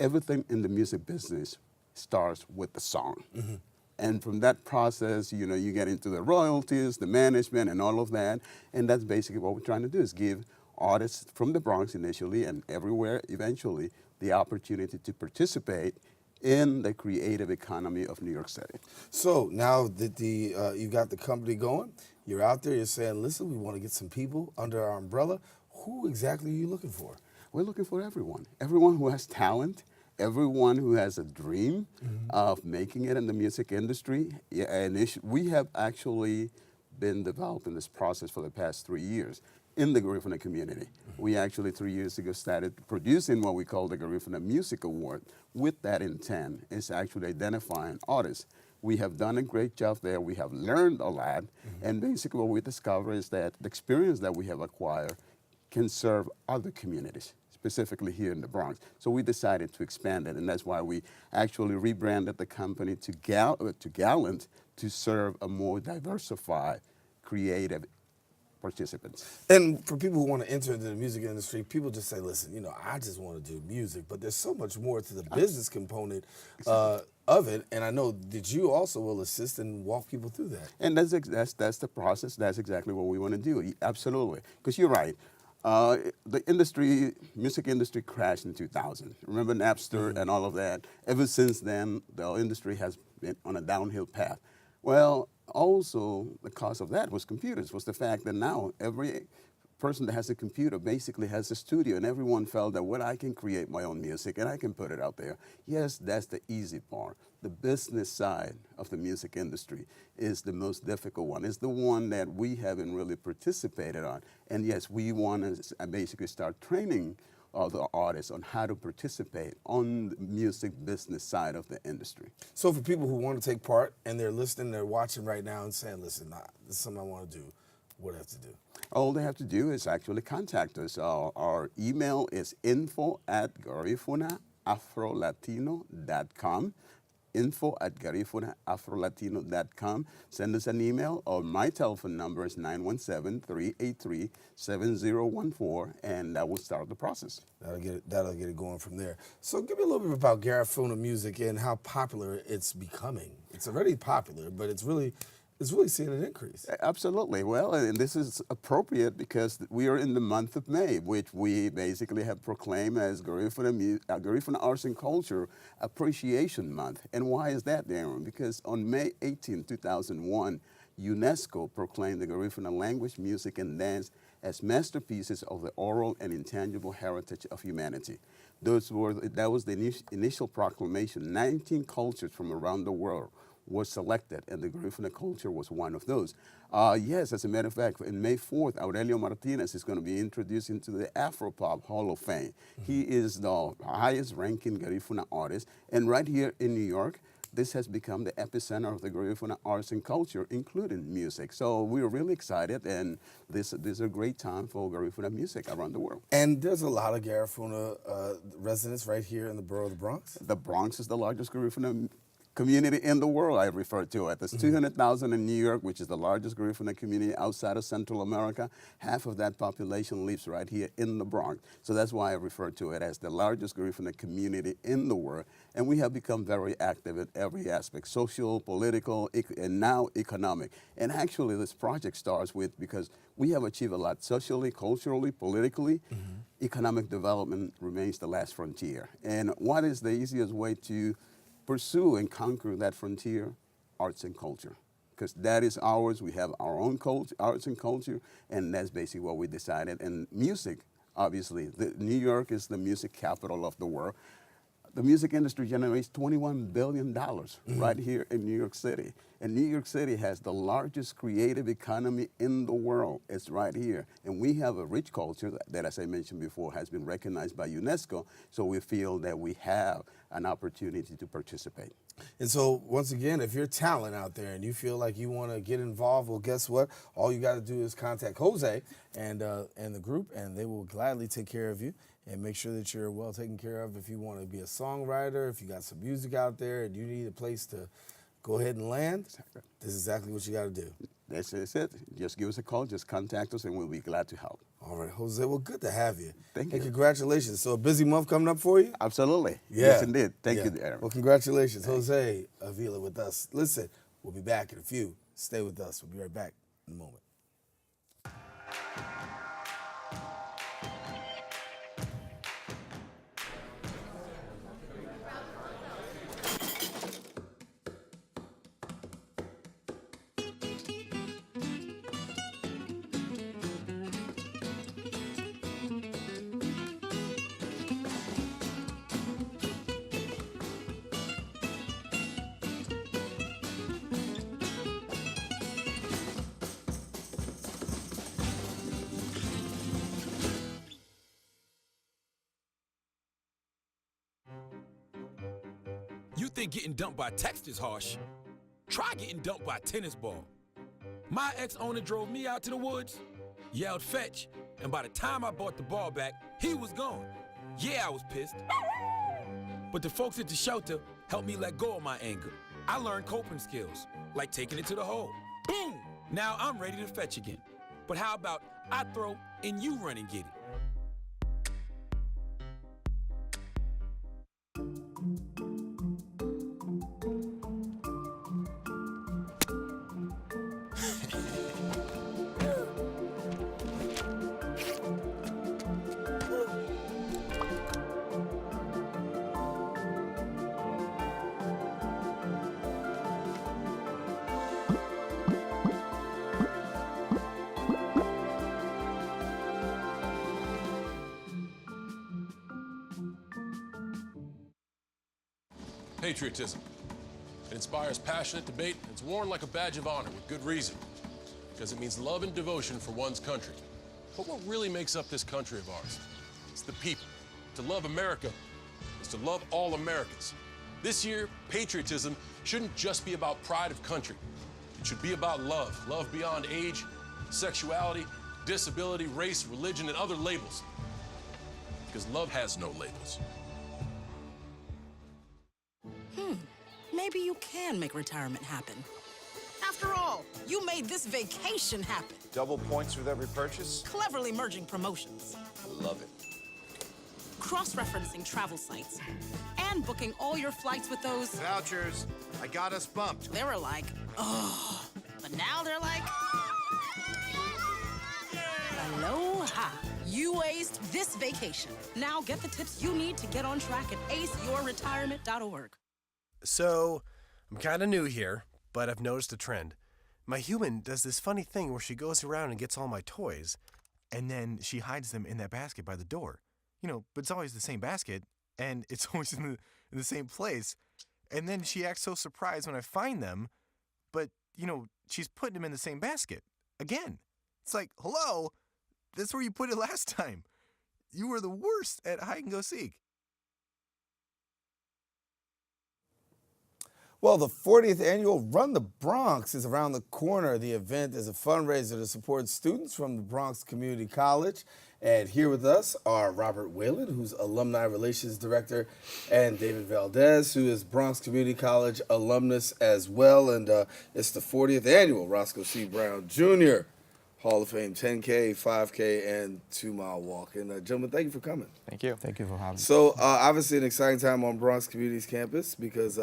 Speaker 20: everything in the music business starts with the song. Mm-hmm. And from that process, you know, you get into the royalties, the management, and all of that, and that's basically what we're trying to do, is give artists from the Bronx initially and everywhere eventually the opportunity to participate in the creative economy of New York City.
Speaker 2: So now that you've got the company going, you're out there, you're saying, listen, we want to get some people under our umbrella. Who exactly are you looking for?
Speaker 20: We're looking for everyone. Everyone who has talent, everyone who has a dream of making it in the music industry. Yeah, and we have actually been developing this process for the past 3 years in the Garifuna community. We actually 3 years ago started producing what we call the Garifuna Music Award. With that intent, it's actually identifying artists. We have done a great job there. We have learned a lot. And basically what we discover is that the experience that we have acquired can serve other communities, specifically here in the Bronx. So we decided to expand it, and that's why we actually rebranded the company to Galent to serve a more diversified, creative participants.
Speaker 2: And for people who want to enter into the music industry, people just say, listen, you know, I just want to do music, but there's so much more to the business component of it, and I know that you also will assist and walk people through that.
Speaker 20: And that's the process. That's exactly what we want to do. Absolutely, because you're right. The industry, music industry crashed in 2000. Remember Napster and all of that? Ever since then, the industry has been on a downhill path. Well, also the cause of that was computers, was the fact that now every person that has a computer basically has a studio, and everyone felt that, well, I can create my own music and I can put it out there. Yes, that's the easy part. The business side of the music industry is the most difficult one. It's the one that we haven't really participated on. And yes, we want to basically start training the artists on how to participate on the music business side of the industry.
Speaker 2: So for people who want to take part and they're listening, they're watching right now and saying, listen, this is something I want to do, what do they have to do?
Speaker 20: All they have to do is actually contact us. Our email is info@garifunaafrolatino.com. info@garifunaafrolatino.com. Send us an email, or my telephone number is 917-383-7014, and that will start the process.
Speaker 2: That'll get it going from there. So give me a little bit about Garifuna music and how popular it's becoming. It's already popular, but it's really seeing an increase.
Speaker 20: Absolutely. Well, and this is appropriate because we are in the month of May, which we basically have proclaimed as Garifuna Arts and Culture Appreciation Month. And why is that, Daren? Because on May 18, 2001, UNESCO proclaimed the Garifuna language, music, and dance as masterpieces of the oral and intangible heritage of humanity. That was the initial proclamation. 19 cultures from around the world was selected, and the Garifuna culture was one of those. Yes, as a matter of fact, in May 4th, Aurelio Martinez is going to be introduced into the Afropop Hall of Fame. He is the highest-ranking Garifuna artist, and right here in New York, this has become the epicenter of the Garifuna arts and culture, including music. So we're really excited, and this is a great time for Garifuna music around the world.
Speaker 2: And there's a lot of Garifuna residents right here in the borough of the Bronx?
Speaker 20: The Bronx is the largest Garifuna community in the world, I refer to it. There's 200,000 in New York, which is the largest Garifuna community outside of Central America. Half of that population lives right here in the Bronx. So that's why I refer to it as the largest Garifuna community in the world. And we have become very active in every aspect, social, political, and now economic. And actually, this project starts with, because we have achieved a lot socially, culturally, politically, economic development remains the last frontier. And what is the easiest way to pursue and conquer that frontier? Arts and culture, because that is ours. We have our own culture, arts and culture, and that's basically what we decided. And music, obviously, New York is the music capital of the world. The music industry generates $21 billion right here in New York City. And New York City has the largest creative economy in the world. It's right here. And we have a rich culture that, as I mentioned before, has been recognized by UNESCO. So we feel that we have an opportunity to participate.
Speaker 2: And so, once again, if you're talent out there and you feel like you want to get involved, well, guess what? All you got to do is contact Jose and the group, and they will gladly take care of you and make sure that you're well taken care of. If you want to be a songwriter, if you got some music out there and you need a place to go ahead and land, this is exactly what you got to do.
Speaker 20: That's it. Just give us a call, just contact us, and we'll be glad to help.
Speaker 2: All right, Jose, well, good to have you.
Speaker 20: Thank you.
Speaker 2: And congratulations. So a busy month coming up for you?
Speaker 20: Absolutely.
Speaker 2: Yeah.
Speaker 20: Yes, indeed. Thank you, Daren.
Speaker 2: Well, congratulations. Jose Avila with us. Listen, we'll be back in a few. Stay with us. We'll be right back in a moment.
Speaker 21: You think getting dumped by text is harsh? Try getting dumped by a tennis ball. My ex-owner drove me out to the woods, yelled fetch, and by the time I brought the ball back, he was gone. Yeah, I was pissed. But the folks at the shelter helped me let go of my anger. I learned coping skills, like taking it to the hole. Boom! Now I'm ready to fetch again. But how about I throw and you run and get it?
Speaker 22: Patriotism. It inspires passionate debate, and it's worn like a badge of honor with good reason, because it means love and devotion for one's country. But what really makes up this country of ours? It's the people. To love America is to love all Americans. This year, patriotism shouldn't just be about pride of country. It should be about love. Love beyond age, sexuality, disability, race, religion, and other labels. Because love has no labels.
Speaker 23: Maybe you can make retirement happen. After all, you made this vacation happen.
Speaker 24: Double points with every purchase?
Speaker 23: Cleverly merging promotions.
Speaker 24: I love it.
Speaker 23: Cross-referencing travel sites. And booking all your flights with those...
Speaker 24: Vouchers. I got us bumped.
Speaker 23: They were like, oh. But now they're like... Aloha. You aced this vacation. Now get the tips you need to get on track at aceyourretirement.org.
Speaker 25: So, I'm kind of new here, but I've noticed a trend. My human does this funny thing where she goes around and gets all my toys, and then she hides them in that basket by the door. You know, but it's always the same basket, and it's always in the same place. And then she acts so surprised when I find them, but, you know, she's putting them in the same basket. Again. It's like, hello, that's where you put it last time. You were the worst at hide and go seek.
Speaker 2: Well, the 40th annual Run the Bronx is around the corner. The event is a fundraiser to support students from the Bronx Community College. And here with us are Robert Whelan, who's Alumni Relations Director, and Deivid Valdez, who is Bronx Community College alumnus as well. And it's the 40th annual Roscoe C. Brown Jr. Hall of Fame 10K, 5K, and 2-mile walk. And gentlemen, thank you for coming.
Speaker 1: Thank you.
Speaker 8: Thank you for having me.
Speaker 2: So obviously an exciting time on Bronx Community's campus because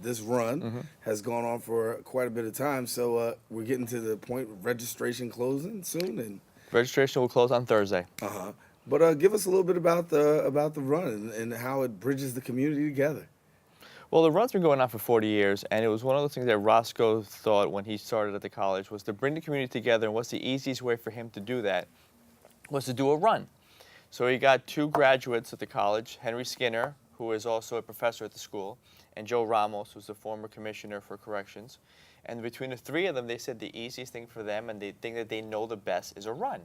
Speaker 2: this run has gone on for quite a bit of time. So we're getting to the point of registration closing soon. And
Speaker 1: Registration will close on Thursday.
Speaker 2: But give us a little bit about the run and how it bridges the community together.
Speaker 1: Well, the run's been going on for 40 years, and it was one of the things that Roscoe thought when he started at the college was to bring the community together, and what's the easiest way for him to do that was to do a run. So he got 2 graduates at the college, Henry Skinner, who is also a professor at the school, and Joe Ramos, who's the former commissioner for corrections. And between the 3 of them, they said the easiest thing for them and the thing that they know the best is a run.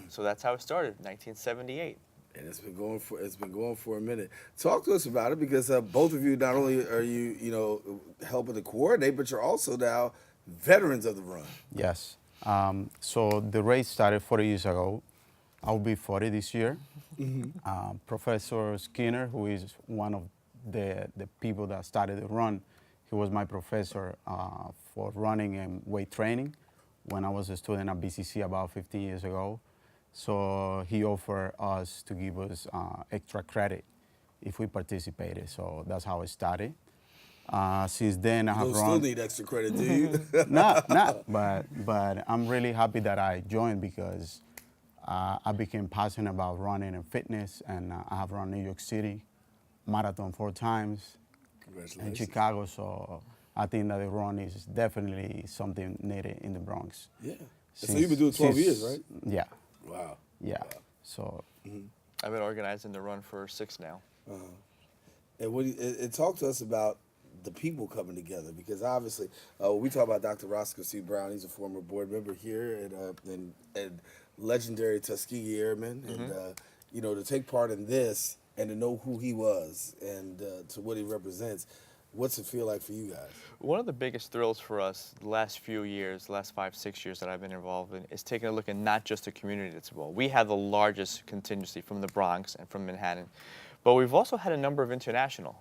Speaker 1: So that's how it started, 1978.
Speaker 2: And it's been going for a minute. Talk to us about it because both of you, not only are you helping to coordinate, but you're also now veterans of the run.
Speaker 4: Yes. So the race started 40 years ago. I'll be 40 this year. Professor Skinner, who is one of the people that started the run, he was my professor for running and weight training when I was a student at BCC about 15 years ago. So he offered us to give us extra credit if we participated. So that's how it started. Since then, I have
Speaker 2: You
Speaker 4: run.
Speaker 2: still need extra credit, do you?
Speaker 4: No, but I'm really happy that I joined because I became passionate about running and fitness, and I have run New York City marathon 4 times. In Chicago, so I think that the run is definitely something needed in the Bronx.
Speaker 2: Yeah. So you've been doing 12 years, right?
Speaker 4: Yeah.
Speaker 2: Wow.
Speaker 4: Yeah. So.
Speaker 1: I've been organizing the run for 6 now.
Speaker 2: And it talked to us about the people coming together because obviously we talk about Dr. Roscoe C. Brown. He's a former board member here and legendary Tuskegee Airman, and to take part in this and to know who he was and to what he represents. What's it feel like for you guys?
Speaker 1: One of the biggest thrills for us the last few years, the last 5-6 years that I've been involved in, is taking a look at not just the community that's involved. We have the largest contingency from the Bronx and from Manhattan, but we've also had a number of international.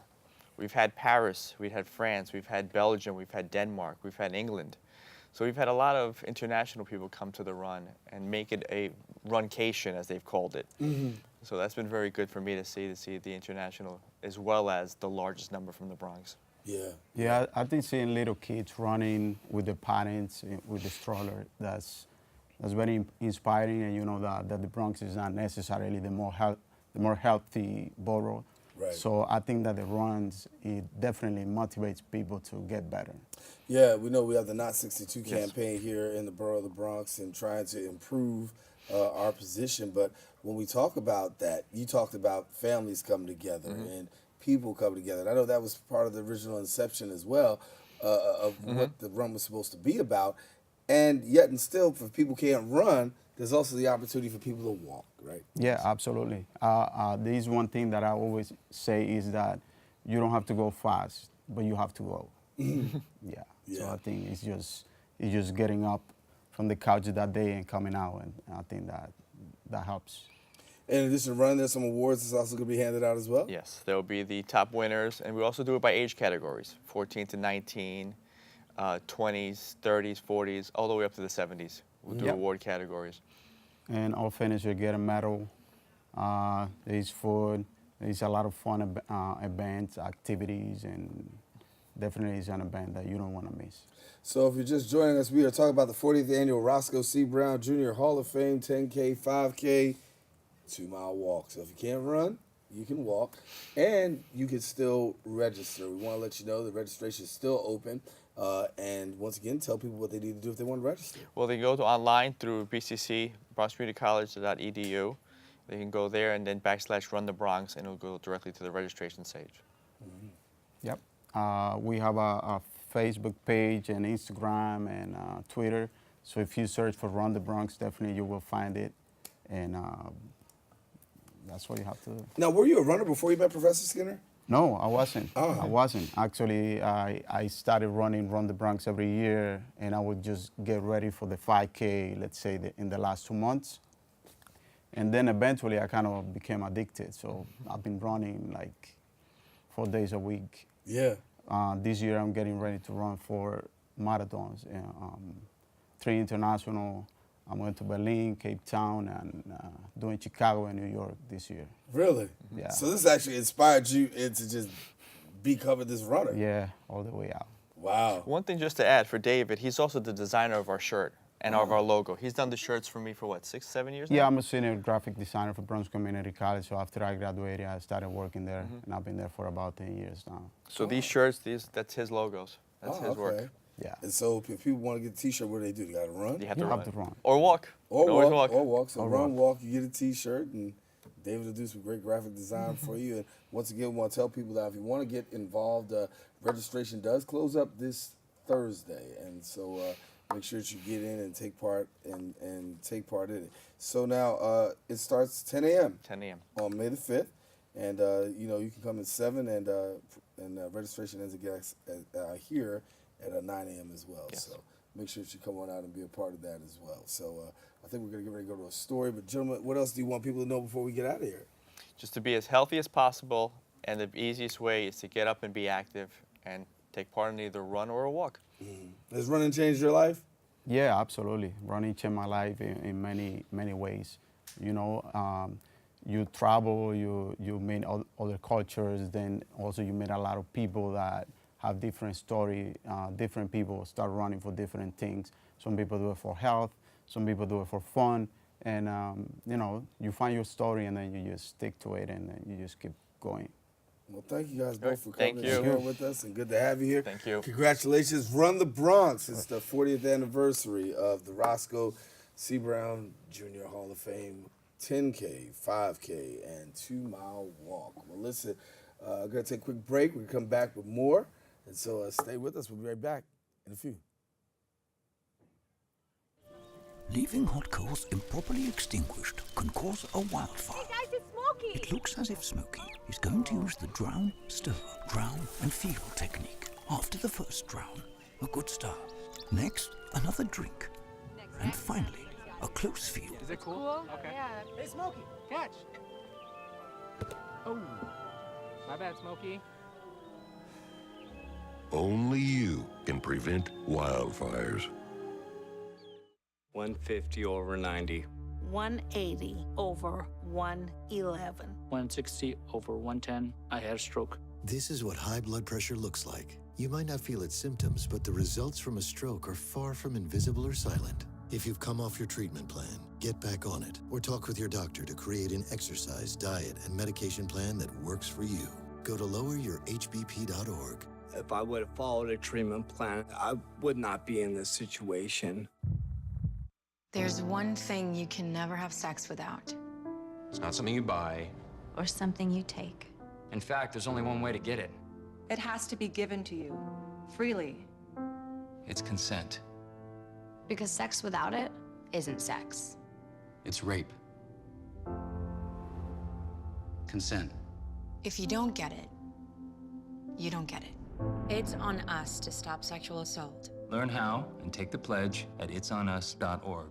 Speaker 1: We've had Paris, we've had France, we've had Belgium, we've had Denmark, we've had England. So we've had a lot of international people come to the run and make it a runcation, as they've called it. So that's been very good for me to see the international as well as the largest number from the Bronx.
Speaker 2: Yeah.
Speaker 4: Yeah, I think seeing little kids running with the parents, with the stroller, that's very inspiring, and that the Bronx is not necessarily the more healthy borough.
Speaker 2: Right.
Speaker 4: So I think that the runs, it definitely motivates people to get better.
Speaker 2: Yeah, we know we have the Not 62 campaign here in the borough of the Bronx and trying to improve our position. But when we talk about that, you talked about families coming together and people coming together. And I know that was part of the original inception as well of what the run was supposed to be about. And yet and still, if people can't run, there's also the opportunity for people to walk, right?
Speaker 4: Yeah, absolutely. There is one thing that I always say is that you don't have to go fast, but you have to go. Yeah. So I think it's just getting up from the couch that day and coming out, and I think that helps.
Speaker 2: In addition to running, there's some awards that's also going to be handed out as well?
Speaker 1: Yes, there will be the top winners, and we also do it by age categories, 14 to 19, 20s, 30s, 40s, all the way up to the 70s. We'll do award categories.
Speaker 4: And all finishers get a medal. There's food. There's a lot of fun events, activities, and definitely it's an event that you don't want to miss.
Speaker 2: So if you're just joining us, we are talking about the 40th annual Roscoe C. Brown Jr. Hall of Fame 10K, 5K, 2-mile walk. So if you can't run, you can walk, and you can still register. We want to let you know the registration is still open. And once again, tell people what they need to do if they want to register.
Speaker 1: Well, they go online through BCC, BronxCommunityCollege.edu. They can go there and then /Run the Bronx, and it'll go directly to the registration page.
Speaker 4: Yep. We have a Facebook page and Instagram and Twitter. So if you search for Run the Bronx, definitely you will find it. And that's what you have to do.
Speaker 2: Now, were you a runner before you met Professor Skinner?
Speaker 4: No, I wasn't.
Speaker 2: Oh.
Speaker 4: I wasn't. Actually, I started running Run the Bronx every year, and I would just get ready for the 5K, let's say, in the last 2 months. And then eventually I kind of became addicted. So I've been running like 4 days a week.
Speaker 2: Yeah.
Speaker 4: This year I'm getting ready to run 4 marathons, 3 international. I'm going to Berlin, Cape Town, and doing Chicago and New York this year.
Speaker 2: Really?
Speaker 4: Yeah.
Speaker 2: So this actually inspired you into just becoming this runner.
Speaker 4: Yeah, all the way out.
Speaker 2: Wow.
Speaker 1: One thing just to add for David, he's also the designer of our shirt and of our logo. He's done the shirts for me for what, 6, 7 years now?
Speaker 4: Yeah, I'm a senior graphic designer for Bronx Community College. So after I graduated, I started working there, and I've been there for about 10 years now.
Speaker 1: So these shirts, that's his logos. That's his
Speaker 2: okay.
Speaker 1: work.
Speaker 4: Yeah.
Speaker 2: And so if people want to get a T-shirt, what do they do? They got to run?
Speaker 1: You have to run.
Speaker 4: Or
Speaker 1: walk.
Speaker 2: Or
Speaker 1: You can always
Speaker 2: walk. Or walk. So
Speaker 4: Or
Speaker 2: run,
Speaker 4: walk.
Speaker 2: walk, you get a T-shirt, and David will do some great graphic design for you. And once again, we want to tell people that if you want to get involved, registration does close up this Thursday. And so make sure that you get in and take part take part in it. So now it starts 10 a.m.
Speaker 1: 10 a.m.
Speaker 2: on May the 5th. And, you can come at 7 and registration ends again here at 9 a.m. as well.
Speaker 1: Yes.
Speaker 2: So make sure that you come on out and be a part of that as well. So I think we're going to get ready to go to a story. But, gentlemen, what else do you want people to know before we get out of here?
Speaker 1: Just to be as healthy as possible, and the easiest way is to get up and be active and take part in either a run or a walk.
Speaker 2: Has running changed your life?
Speaker 4: Yeah, absolutely. Running changed my life in many, many ways. You know, you travel, you meet other cultures, then also you meet a lot of people that have different story. Different people start running for different things. Some people do it for health, some people do it for fun, and you find your story and then you just stick to it and then you just keep going.
Speaker 2: Well, thank you guys both for coming
Speaker 1: Thank
Speaker 2: and
Speaker 1: you.
Speaker 2: sharing with us, and good to have you here.
Speaker 1: Thank you.
Speaker 2: Congratulations. Run the Bronx. It's the 40th anniversary of the Roscoe C. Brown Jr. Hall of Fame 10K, 5K, and 2-mile walk. Well, listen, I'm going to take a quick break. We'll come back with more. And so stay with us. We'll be right back in a few.
Speaker 5: Leaving hot coals improperly extinguished can cause a wildfire.
Speaker 6: Hey guys, it's Smokey!
Speaker 5: It looks as if Smokey is going to use the drown, stir, drown, and feel technique. After the first drown, a good start. Next, another drink. And finally, a close feel.
Speaker 6: Is it cool? Okay. Yeah.
Speaker 7: Hey, Smokey, catch! Oh, my bad, Smokey.
Speaker 9: Only you can prevent wildfires.
Speaker 10: 150 over 90.
Speaker 11: 180 over 111.
Speaker 10: 160 over 110. I had a stroke.
Speaker 26: This is what high blood pressure looks like. You might not feel its symptoms, but the results from a stroke are far from invisible or silent. If you've come off your treatment plan, get back on it or talk with your doctor to create an exercise, diet, and medication plan that works for you. Go to loweryourhbp.org.
Speaker 10: If I would have followed a treatment plan, I would not be in this situation.
Speaker 27: There's one thing you can never have sex without.
Speaker 28: It's not something you buy.
Speaker 27: Or something you take.
Speaker 28: In fact, there's only one way to get it.
Speaker 29: It has to be given to you, freely.
Speaker 28: It's consent.
Speaker 27: Because sex without it isn't sex.
Speaker 28: It's rape. Consent.
Speaker 27: If you don't get it, you don't get it. It's on us to stop sexual assault.
Speaker 28: Learn how and take the pledge at itsonus.org.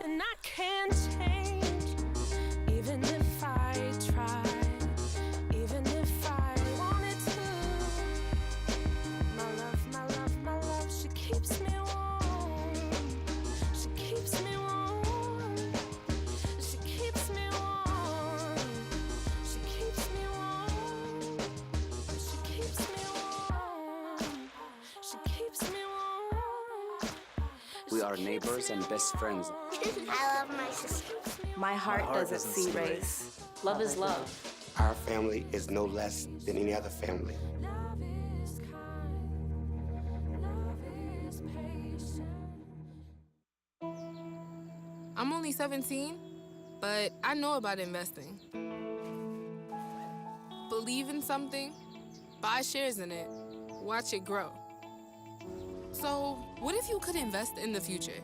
Speaker 6: And I can't change, even if I try, even if I wanted to. My love, she keeps me warm. She keeps me warm. She keeps me warm. She keeps me warm. She keeps me warm. She keeps me warm.
Speaker 10: We are neighbors and best friends.
Speaker 6: I love my sister.
Speaker 11: My heart doesn't see race. Love is love.
Speaker 12: Our family is no less than any other family.
Speaker 17: I'm only 17, but I know about investing. Believe in something, buy shares in it, watch it grow. So, what if you could invest in the future?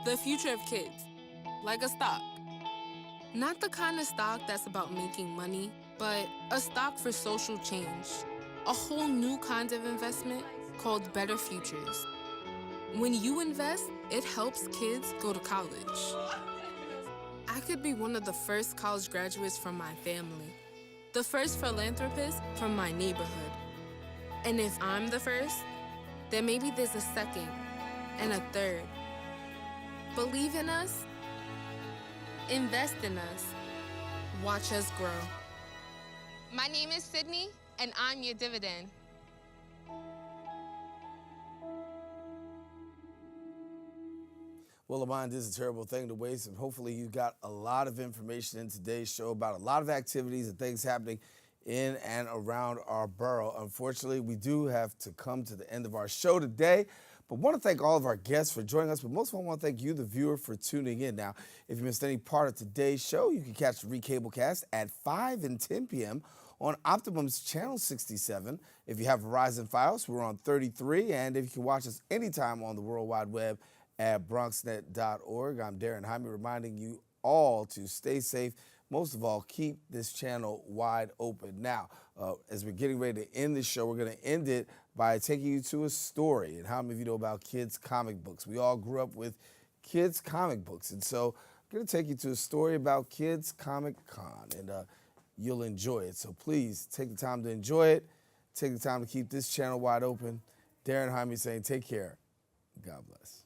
Speaker 17: The future of kids, like a stock. Not the kind of stock that's about making money, but a stock for social change. A whole new kind of investment called Better Futures. When you invest, it helps kids go to college. I could be one of the first college graduates from my family, the first philanthropist from my neighborhood. And if I'm the first, then maybe there's a second and a third. Believe in us, invest in us, watch us grow.
Speaker 3: My name is Sydney, and I'm your dividend.
Speaker 2: Well, Amon, this is a terrible thing to waste, and hopefully you got a lot of information in today's show about a lot of activities and things happening in and around our borough. Unfortunately, we do have to come to the end of our show today, but want to thank all of our guests for joining us, but most of all, I want to thank you, the viewer, for tuning in. Now, if you missed any part of today's show, you can catch the Recablecast at 5 and 10 p.m. on Optimum's Channel 67. If you have Verizon Fios, we're on 33, and if you can watch us anytime on the World Wide Web at Bronxnet.org. I'm Daren Jaime, reminding you all to stay safe. Most of all, keep this channel wide open. Now, as we're getting ready to end this show, we're going to end it by taking you to a story. And how many of you know about kids' comic books? We all grew up with kids' comic books. And so I'm going to take you to a story about Kids Comic Con, and you'll enjoy it. So please take the time to enjoy it. Take the time to keep this channel wide open. Daren Jaime saying take care. God bless.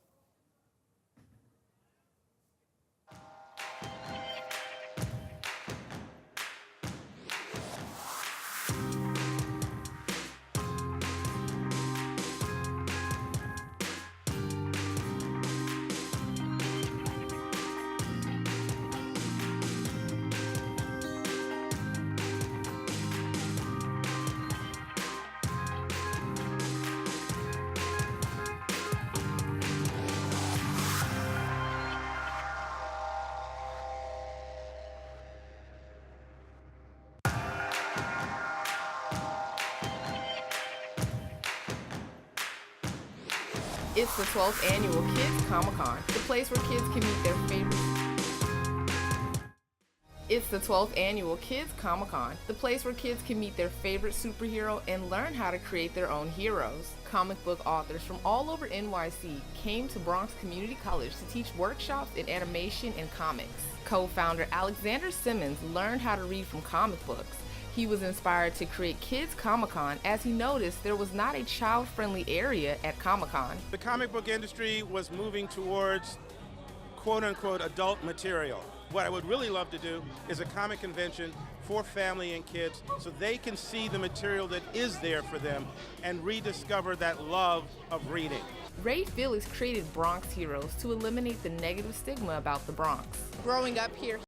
Speaker 13: It's the 12th annual Kids Comic-Con, the place where kids can meet their favorite. It's the 12th annual Kids Comic-Con, the place where kids can meet their favorite superhero and learn how to create their own heroes. Comic book authors from all over NYC came to Bronx Community College to teach workshops in animation and comics. Co-founder Alexander Simmons learned how to read from comic books. He was inspired to create Kids Comic-Con as he noticed there was not a child-friendly area at Comic-Con.
Speaker 14: The comic book industry was moving towards quote-unquote adult material. What I would really love to do is a comic convention for family and kids so they can see the material that is there for them and rediscover that love of reading.
Speaker 13: Ray Felix created Bronx Heroes to eliminate the negative stigma about the Bronx.
Speaker 15: Growing up here,